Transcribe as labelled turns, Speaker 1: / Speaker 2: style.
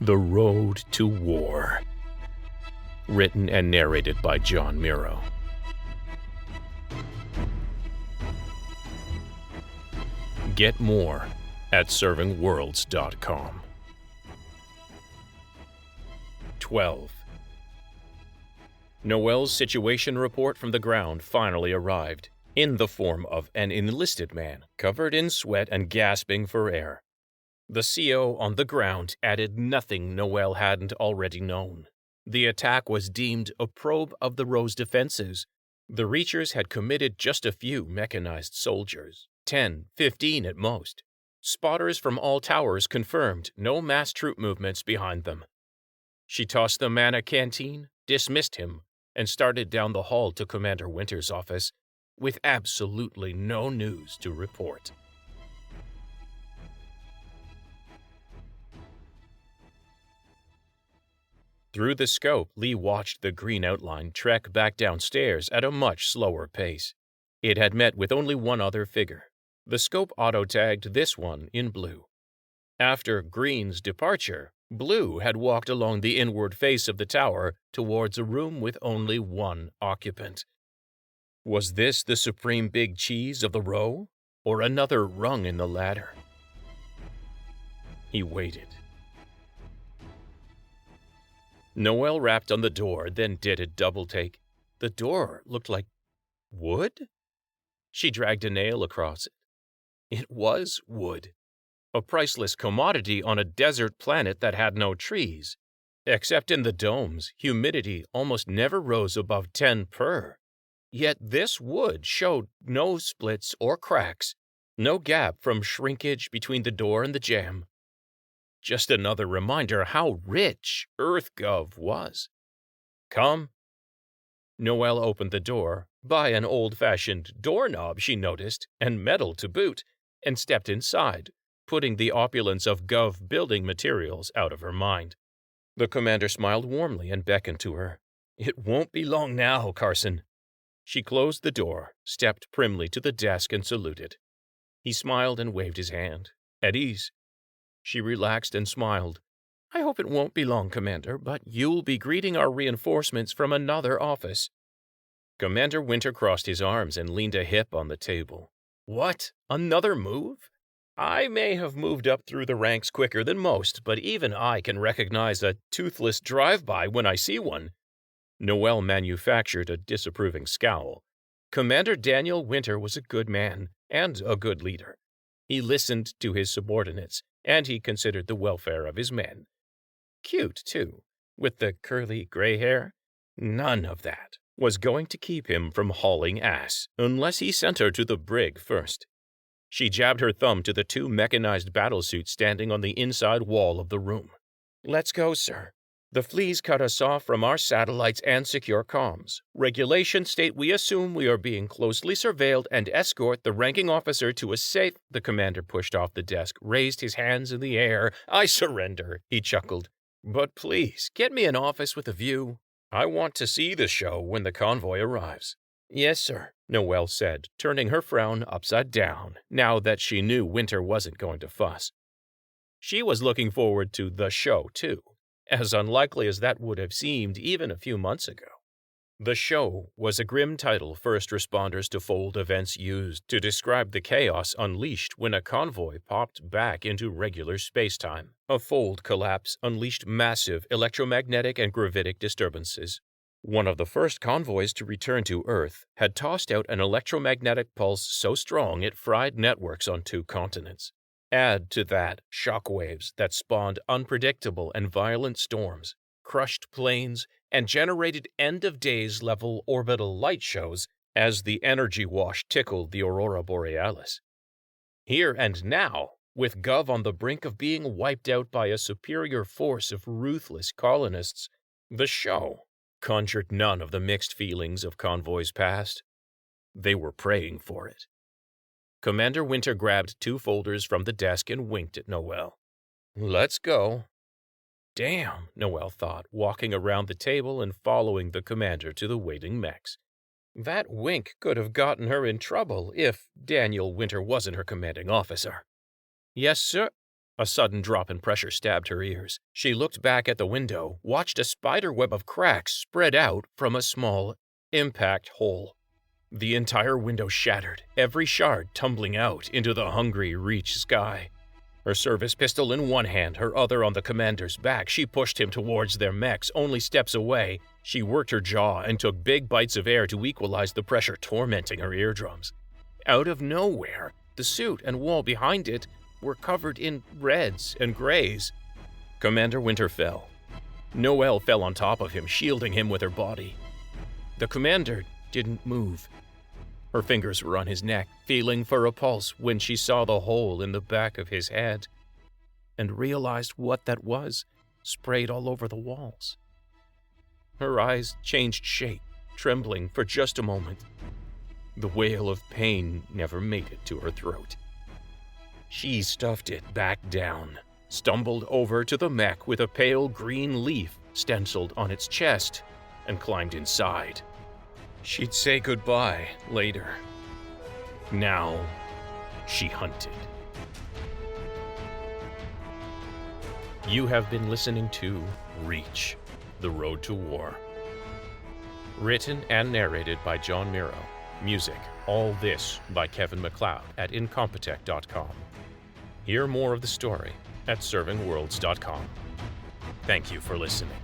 Speaker 1: The Road to War. Written and narrated by John Miro. Get more at servingworlds.com. 12. Noel's situation report from the ground finally arrived, in the form of an enlisted man covered in sweat and gasping for air. The CO on the ground added nothing Noel hadn't already known. The attack was deemed a probe of the Rose defenses. The Reachers had committed just a few mechanized soldiers, 10, 15 at most. Spotters from all towers confirmed no mass troop movements behind them. She tossed the man a canteen, dismissed him, and started down the hall to Commander Winter's office, with absolutely no news to report. Through the scope, Lee watched the green outline trek back downstairs at a much slower pace. It had met with only one other figure. The scope auto-tagged this one in blue. After Green's departure, Blue had walked along the inward face of the tower towards a room with only one occupant. Was this the supreme big cheese of the row, or another rung in the ladder? He waited. Noel rapped on the door, then did a double-take. The door looked like wood? She dragged a nail across it. It was wood. A priceless commodity on a desert planet that had no trees. Except in the domes, humidity almost never rose above 10 per. Yet this wood showed no splits or cracks, no gap from shrinkage between the door and the jamb. Just another reminder how rich EarthGov was. Come. Noel opened the door, by an old-fashioned doorknob she noticed, and metal to boot, and stepped inside, putting the opulence of Gov building materials out of her mind. The commander smiled warmly and beckoned to her. It won't be long now, Carson. She closed the door, stepped primly to the desk, and saluted. He smiled and waved his hand. At ease. She relaxed and smiled. I hope it won't be long, Commander, but you'll be greeting our reinforcements from another office. Commander Winter crossed his arms and leaned a hip on the table. What? Another move? I may have moved up through the ranks quicker than most, but even I can recognize a toothless drive-by when I see one. Noel manufactured a disapproving scowl. Commander Daniel Winter was a good man and a good leader. He listened to his subordinates, and he considered the welfare of his men. Cute, too, with the curly gray hair. None of that was going to keep him from hauling ass, unless he sent her to the brig first. She jabbed her thumb to the 2 mechanized battlesuits standing on the inside wall of the room. Let's go, sir. The fleas cut us off from our satellites and secure comms. Regulations state we assume we are being closely surveilled and escort the ranking officer to a safe. The commander pushed off the desk, raised his hands in the air. I surrender, he chuckled. But please, get me an office with a view. I want to see the show when the convoy arrives. Yes, sir, Noel said, turning her frown upside down, now that she knew Winter wasn't going to fuss. She was looking forward to the show, too. As unlikely as that would have seemed even a few months ago. The show was a grim title first responders to Fold events used to describe the chaos unleashed when a convoy popped back into regular spacetime. A Fold collapse unleashed massive electromagnetic and gravitic disturbances. One of the first convoys to return to Earth had tossed out an electromagnetic pulse so strong it fried networks on 2 continents. Add to that shockwaves that spawned unpredictable and violent storms, crushed planes, and generated end-of-days level orbital light shows as the energy wash tickled the aurora borealis. Here and now, with Gov on the brink of being wiped out by a superior force of ruthless colonists, the show conjured none of the mixed feelings of convoys past. They were praying for it. Commander Winter grabbed 2 folders from the desk and winked at Noel. Let's go. Damn, Noel thought, walking around the table and following the commander to the waiting mechs. That wink could have gotten her in trouble if Daniel Winter wasn't her commanding officer. Yes, sir. A sudden drop in pressure stabbed her ears. She looked back at the window, watched a spider web of cracks spread out from a small impact hole. The entire window shattered, every shard tumbling out into the hungry Reach sky. Her service pistol in one hand, her other on the commander's back, she pushed him towards their mechs, only steps away. She worked her jaw and took big bites of air to equalize the pressure tormenting her eardrums. Out of nowhere, the suit and wall behind it were covered in reds and grays. Commander Winter fell. Noelle fell on top of him, shielding him with her body. The commander didn't move. Her fingers were on his neck, feeling for a pulse when she saw the hole in the back of his head and realized what that was, sprayed all over the walls. Her eyes changed shape, trembling for just a moment. The wail of pain never made it to her throat. She stuffed it back down, stumbled over to the mech with a pale green leaf stenciled on its chest, and climbed inside. She'd say goodbye later. Now, she hunted. You have been listening to Reach, The Road to War. Written and narrated by John Miro. Music, All This by Kevin MacLeod at Incompetech.com. Hear more of the story at servingworlds.com. Thank you for listening.